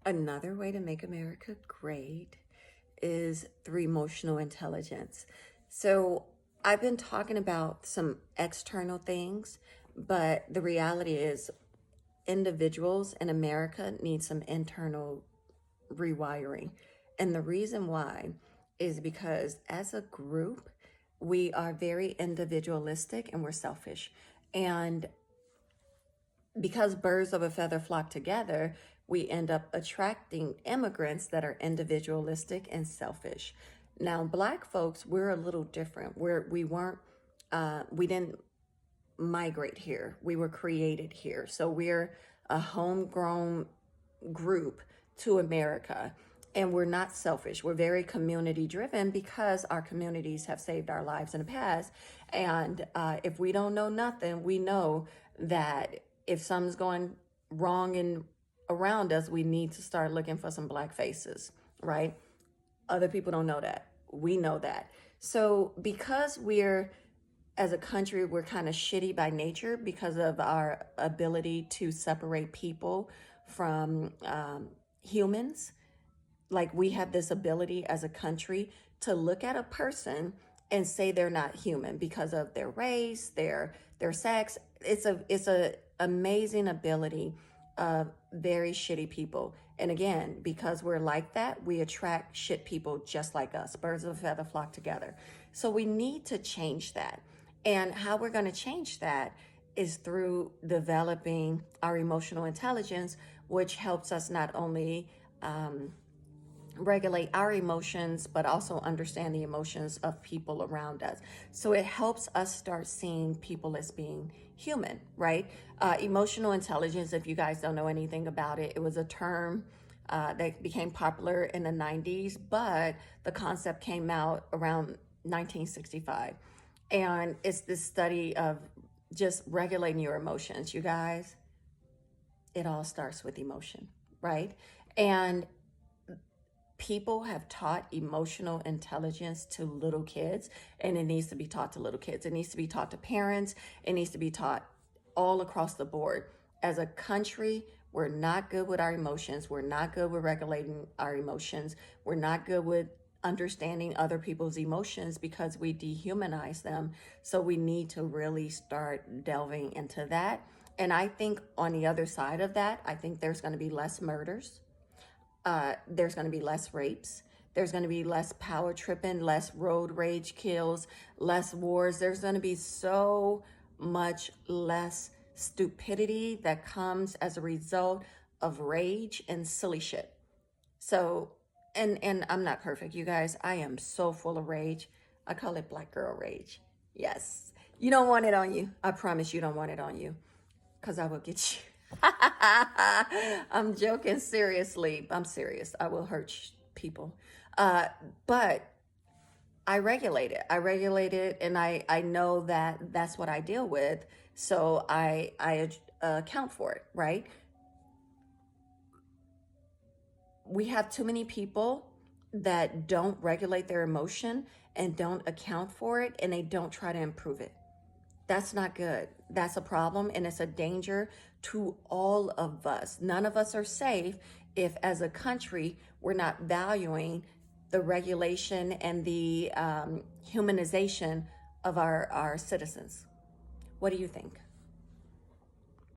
Another way to make America great is through emotional intelligence. So I've been talking about some external things, but the reality is individuals in America need some internal rewiring. And the reason why is because as a group, we are very individualistic and we're selfish. And because birds of a feather flock together, we end up attracting immigrants that are individualistic and selfish. Now, Black folks, we're a little different. We didn't migrate here. We were created here. So we're a homegrown group to America. And we're not selfish. We're very community driven because our communities have saved our lives in the past. And if we don't know nothing, we know that if something's going wrong and around us, we need to start looking for some Black faces, right? Other people don't know that. We know that. So because as a country, we're kind of shitty by nature because of our ability to separate people from humans. Like we have this ability as a country to look at a person and say they're not human because of their race, their sex. It's a amazing ability of very shitty people. And again, because we're like that, we attract shit people just like us. Birds of a feather flock together. So we need to change that. And how we're going to change that is through developing our emotional intelligence, which helps us not only regulate our emotions, but also understand the emotions of people around us. So it helps us start seeing people as being human, right? Emotional intelligence, if you guys don't know anything about it, it was a term that became popular in the 90s, but the concept came out around 1965. And it's this study of just regulating your emotions. You guys, it all starts with emotion, right? And people have taught emotional intelligence to little kids, and it needs to be taught to little kids. It needs to be taught to parents. It needs to be taught all across the board. As a country, we're not good with our emotions. We're not good with regulating our emotions. We're not good with understanding other people's emotions because we dehumanize them. So we need to really start delving into that. And I think on the other side of that, I think there's going to be less murders. There's going to be less rapes. There's going to be less power tripping, less road rage kills, less wars. There's going to be so much less stupidity that comes as a result of rage and silly shit. So, and I'm not perfect, you guys. I am so full of rage. I call it Black girl rage. Yes. You don't want it on you. I promise you don't want it on you because I will get you. I'm joking seriously. I'm serious. I will hurt people. But I regulate it. I regulate it, and I know that that's what I deal with. So I account for it, right? We have too many people that don't regulate their emotion and don't account for it, and they don't try to improve it. That's not good. That's a problem, and it's a danger to all of us. None of us are safe if, as a country, we're not valuing the regulation and the humanization of our citizens. What do you think?